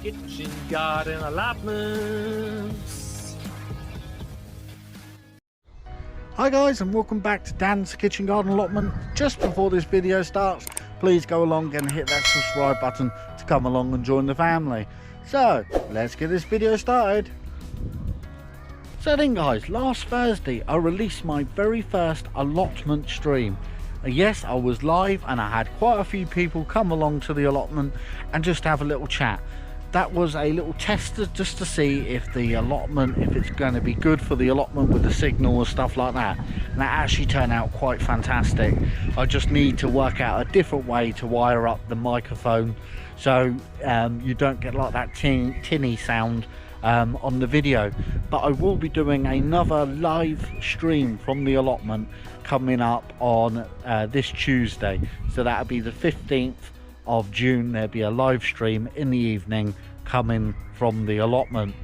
Kitchen garden allotments. Hi guys, and welcome back to Dan's Kitchen Garden Allotment. Just before this video starts, please go along and hit that subscribe button to come along and join the family. So let's get this video started. So then guys, last Thursday I released my very first allotment stream. Yes, I was live and I had quite a few people come along to the allotment and just have a little chat. That was a little tester just to see if the allotment, if it's going to be good for the allotment with the signal and stuff like that. And that actually turned out quite fantastic. I just need to work out a different way to wire up the microphone so you don't get like that tinny sound on the video. But I will be doing another live stream from the allotment coming up on this Tuesday. So that'll be the 15th of June. There'll be a live stream in the evening coming from the allotment,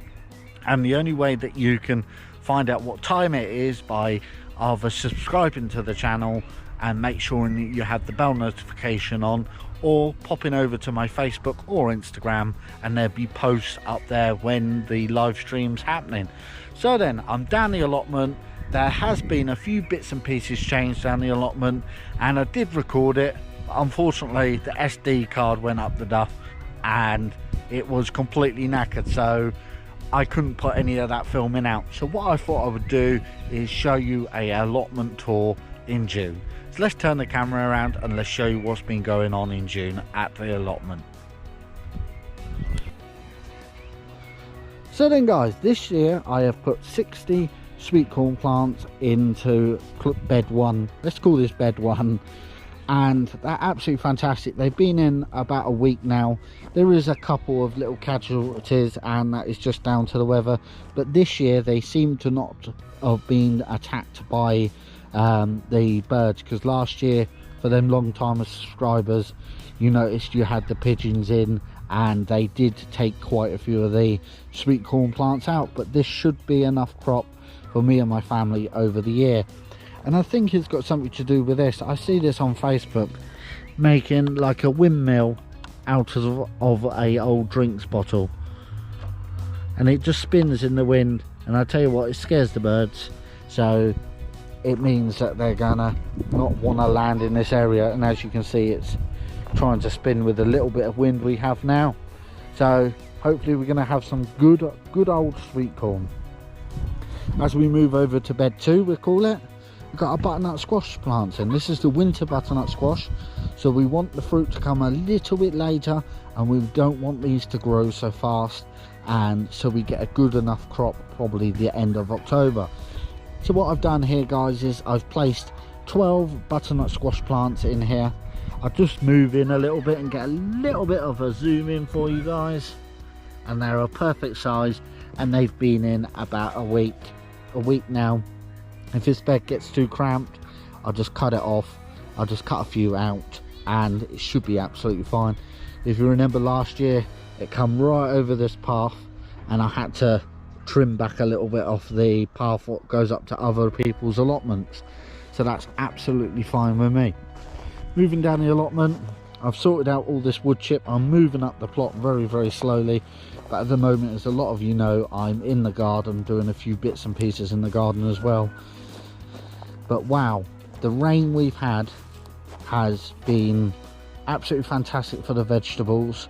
and the only way that you can find out what time it is by either subscribing to the channel and make sure that you have the bell notification on, or popping over to my Facebook or Instagram, and there'll be posts up there when the live stream's happening. So then I'm down the allotment. There has been a few bits and pieces changed down the allotment, and I did record it. Unfortunately the SD card went up the duff and it was completely knackered, so I couldn't put any of that filming out. So what I thought I would do is show you a allotment tour in June. So let's turn the camera around and let's show you what's been going on in June at the allotment. So then guys, this year I have put 60 sweet corn plants into bed 1. Let's call this bed 1. And they're absolutely fantastic. They've been in about a week now. There is a couple of little casualties, and that is just down to the weather. But this year they seem to not have been attacked by the birds, because last year, for them long time subscribers, you noticed you had the pigeons in and they did take quite a few of the sweet corn plants out. But this should be enough crop for me and my family over the year. And I think it's got something to do with this. I see this on Facebook, making like a windmill out of a old drinks bottle, and it just spins in the wind. And I tell you what, it scares the birds, so it means that they're gonna not want to land in this area. And as you can see, it's trying to spin with a little bit of wind we have now. So hopefully we're gonna have some good old sweet corn. As we move over to bed 2, we call it, we've got our butternut squash plants in. This is the winter butternut squash, so we want the fruit to come a little bit later, and we don't want these to grow so fast, and so we get a good enough crop probably the end of October. So what I've done here guys is I've placed 12 butternut squash plants in here. I'll just move in a little bit and get a little bit of a zoom in for you guys, and they're a perfect size, and they've been in about a week now. If this bed gets too cramped, I'll just cut it off. I'll just cut a few out and it should be absolutely fine. If you remember last year, it come right over this path and I had to trim back a little bit off the path that goes up to other people's allotments. So that's absolutely fine with me. Moving down the allotment, I've sorted out all this wood chip. I'm moving up the plot very slowly, but at the moment, as a lot of you know, I'm in the garden doing a few bits and pieces in the garden as well. But wow, the rain we've had has been absolutely fantastic for the vegetables,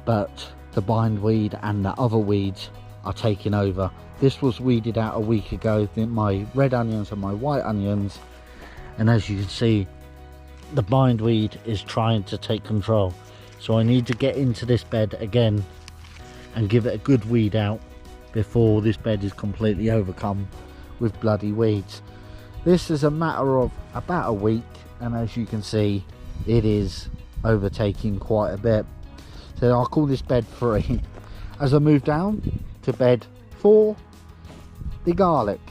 but the bindweed and the other weeds are taking over. This was weeded out a week ago, my red onions and my white onions, and as you can see, the bindweed is trying to take control. So I need to get into this bed again and give it a good weed out before this bed is completely overcome with bloody weeds. This is a matter of about a week, and as you can see, it is overtaking quite a bit. So I'll call this bed 3. As I move down to bed 4, the garlic.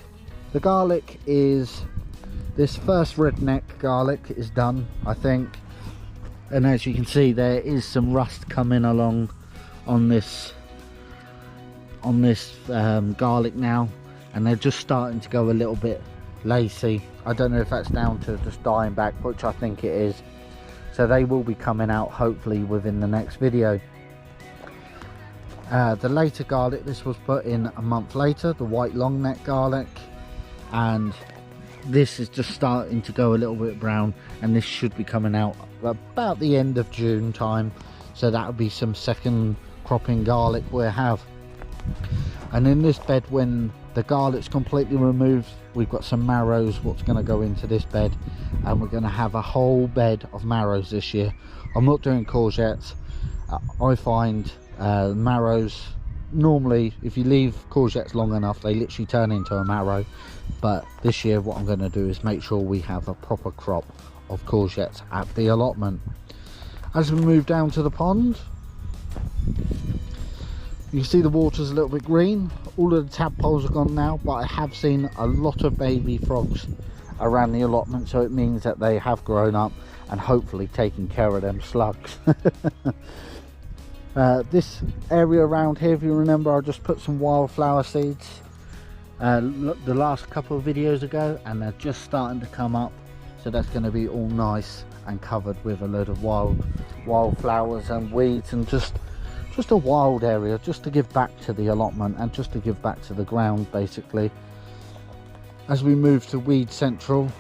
The garlic is, this first redneck garlic is done, I think. And as you can see, there is some rust coming along on this garlic now, and they're just starting to go a little bit lacy. I don't know if that's down to just dying back, which I think it is. So they will be coming out hopefully within the next video. The later garlic, this was put in a month later, the white long neck garlic, and this is just starting to go a little bit brown, and this should be coming out about the end of June time, so that would be some second cropping garlic we'll have. And in this bed, when the garlic's completely removed, we've got some marrows what's going to go into this bed, and we're going to have a whole bed of marrows this year. I'm not doing courgettes. I find marrows, normally if you leave courgettes long enough, they literally turn into a marrow. But this year what I'm going to do is make sure we have a proper crop of courgettes at the allotment. As we move down to the pond, you can see the water's a little bit green. All of the tadpoles are gone now, but I have seen a lot of baby frogs around the allotment, so it means that they have grown up and hopefully taken care of them slugs. This area around here, if you remember, I just put some wildflower seeds the last couple of videos ago, and they're just starting to come up, so that's going to be all nice and covered with a load of wildflowers and weeds, and just a wild area, just to give back to the allotment and just to give back to the ground basically. As we move to Weed Central,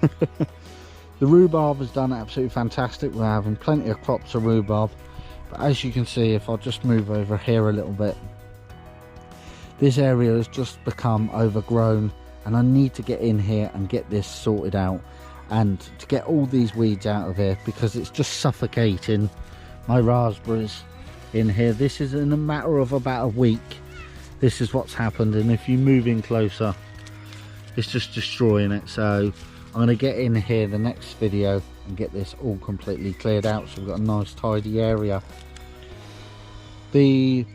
the rhubarb has done absolutely fantastic. We're having plenty of crops of rhubarb, but as you can see, if I just move over here a little bit, this area has just become overgrown, and I need to get in here and get this sorted out and to get all these weeds out of here, because it's just suffocating my raspberries in here. This is in a matter of about a week, this is what's happened, and if you move in closer, it's just destroying it. So I'm going to get in here the next video and get this all completely cleared out, so we've got a nice tidy area. The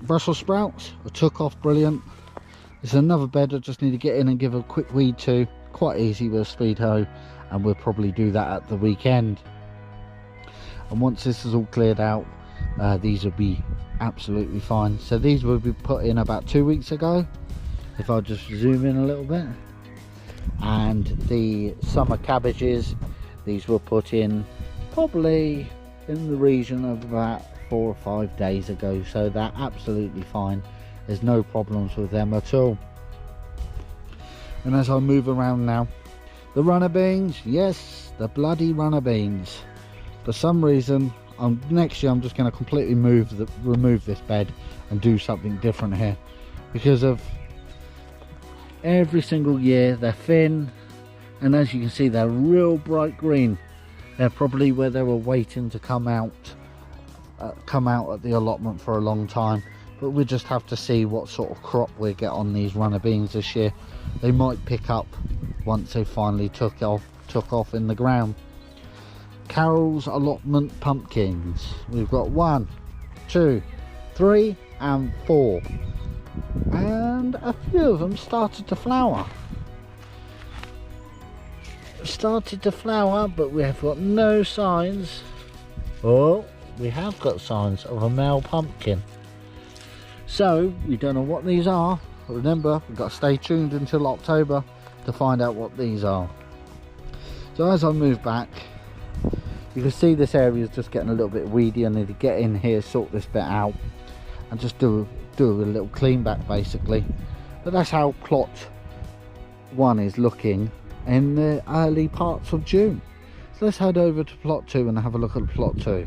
Brussels sprouts I took off brilliant. It's another bed I just need to get in and give a quick weed to, quite easy with a speed hoe, and we'll probably do that at the weekend. And once this is all cleared out, these will be absolutely fine. So these will be put in about 2 weeks ago, if I just zoom in a little bit. And the summer cabbages, these were put in probably in the region of about 4 or 5 days ago, so they're absolutely fine. There's no problems with them at all. And as I move around now, the runner beans, yes, the bloody runner beans. For some reason, next year I'm just going to completely remove this bed and do something different here, because of every single year they're thin, and as you can see, they're real bright green. They're probably where they were waiting to come out at the allotment for a long time. But we just have to see what sort of crop we get on these runner beans this year. They might pick up once they finally took off in the ground. Carol's allotment pumpkins, we've got 1, 2, 3 and 4, and a few of them started to flower, but we have got no signs. Oh, we have got signs of a male pumpkin, so we don't know what these are. But remember, we've got to stay tuned until October to find out what these are. So as I move back, you can see this area is just getting a little bit weedy. I need to get in here, sort this bit out, and just do a little clean back basically. But that's how plot 1 is looking in the early parts of June. So let's head over to plot 2 and have a look at plot 2.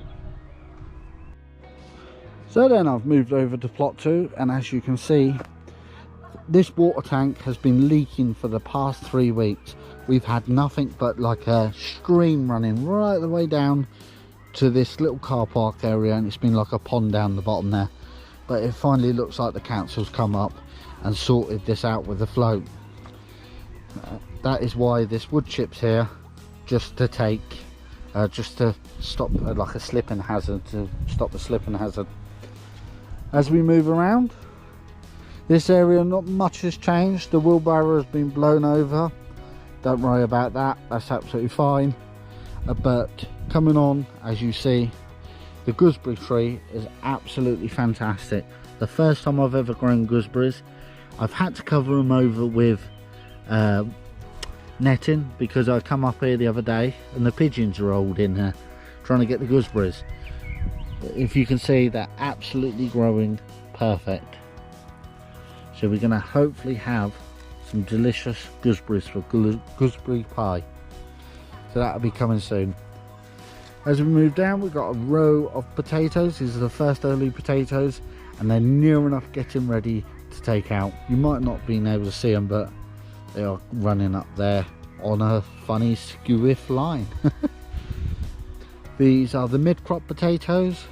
So then I've moved over to plot 2, and as you can see, this water tank has been leaking for the past 3 weeks. We've had nothing but like a stream running right the way down to this little car park area, and it's been like a pond down the bottom there. But it finally looks like the council's come up and sorted this out with the float. That is why this wood chip's here, just to stop like a slipping hazard, to stop the slipping hazard. As we move around this area, not much has changed. The wheelbarrow has been blown over, don't worry about that, that's absolutely fine. But coming on, as you see, the gooseberry tree is absolutely fantastic. The first time I've ever grown gooseberries. I've had to cover them over with netting, because I come up here the other day and the pigeons are all in here trying to get the gooseberries. But if you can see, they're absolutely growing perfect. So we're going to hopefully have some delicious gooseberries for gooseberry pie. So that'll be coming soon. As we move down, we've got a row of potatoes. These are the first early potatoes, and they're near enough getting ready to take out. You might not be able to see them, but they are running up there on a funny skewiff line. These are the mid-crop potatoes,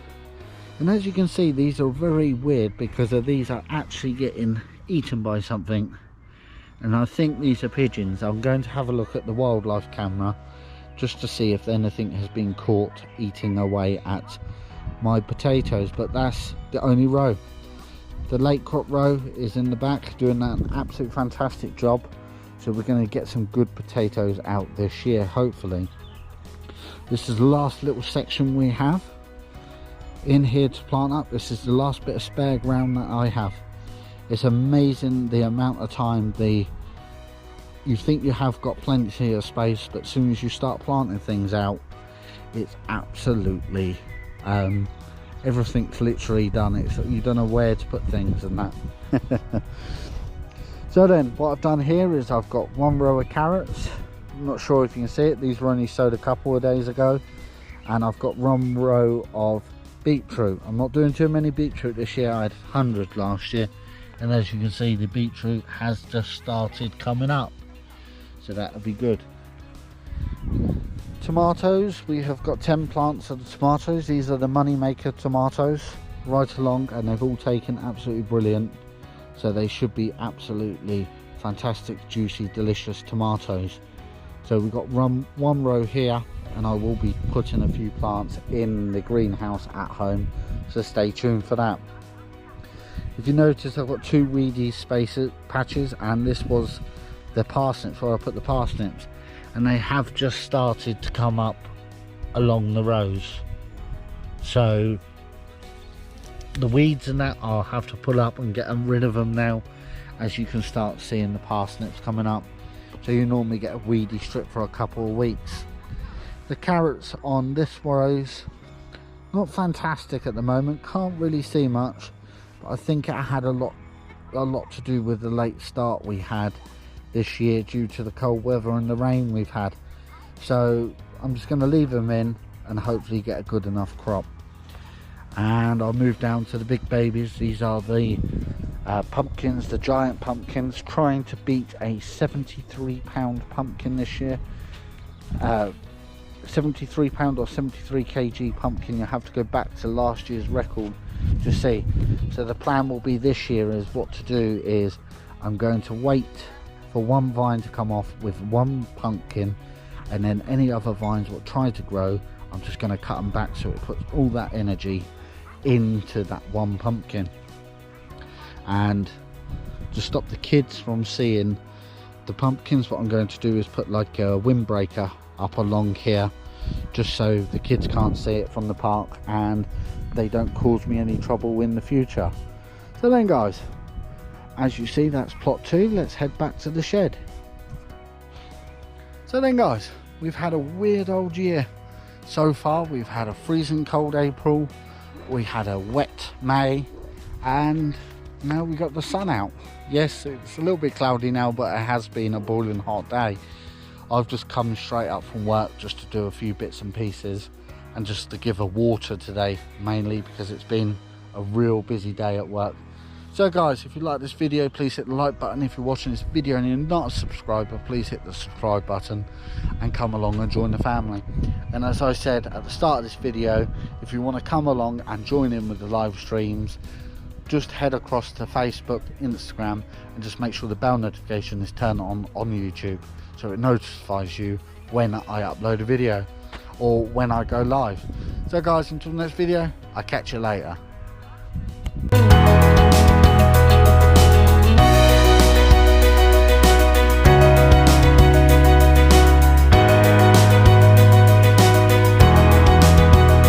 and as you can see, these are very weird because these are actually getting eaten by something, and I think these are pigeons. I'm going to have a look at the wildlife camera just to see if anything has been caught eating away at my potatoes, but that's the only row. The late crop row is in the back doing an absolute fantastic job, so we're going to get some good potatoes out this year, hopefully. This is the last little section we have in here to plant up. This is the last bit of spare ground that I have. It's amazing the amount of time you think you have got plenty of space, but as soon as you start planting things out, it's absolutely everything's literally done. You don't know where to put things and that. So then what I've done here is I've got one row of carrots. I'm not sure if you can see it, these were only sowed a couple of days ago, and I've got one row of beetroot. I'm not doing too many beetroot this year. I had 100 last year, and as you can see, the beetroot has just started coming up, so that'll be good. Tomatoes, we have got 10 plants of the tomatoes. These are the money maker tomatoes right along, and they've all taken absolutely brilliant, so they should be absolutely fantastic, juicy, delicious tomatoes. So we've got one row here, and I will be putting a few plants in the greenhouse at home, so stay tuned for that. If you notice, I've got two weedy patches, and this was the parsnips where I put the parsnips, and they have just started to come up along the rows. So the weeds and that I'll have to pull up and get rid of them now, as you can start seeing the parsnips coming up. So you normally get a weedy strip for a couple of weeks. The carrots on this row's not fantastic at the moment, can't really see much, but I think it had a lot to do with the late start we had this year due to the cold weather and the rain we've had. So I'm just going to leave them in and hopefully get a good enough crop. And I'll move down to the big babies. These are the pumpkins, the giant pumpkins, trying to beat a 73-pound pumpkin this year. 73-pound or 73 kg pumpkin. You have to go back to last year's record to see. So the plan will be this year is what to do is I'm going to wait for one vine to come off with one pumpkin, and then any other vines will try to grow, I'm just going to cut them back so it puts all that energy into that one pumpkin. And to stop the kids from seeing the pumpkins, what I'm going to do is put like a windbreaker up along here, just so the kids can't see it from the park and they don't cause me any trouble in the future. So then guys, as you see, that's plot 2. Let's head back to the shed. So then guys, we've had a weird old year so far. We've had a freezing cold April, we had a wet May, and now we got the sun out. Yes, it's a little bit cloudy now, but it has been a boiling hot day. I've just come straight up from work just to do a few bits and pieces and just to give a water today, mainly because it's been a real busy day at work. So guys, if you like this video, please hit the like button. If you're watching this video and you're not a subscriber, please hit the subscribe button and come along and join the family. And as I said at the start of this video, if you want to come along and join in with the live streams, just head across to Facebook, Instagram, and just make sure the bell notification is turned on YouTube, so it notifies you when I upload a video or when I go live. So guys, until the next video, I'll catch you later.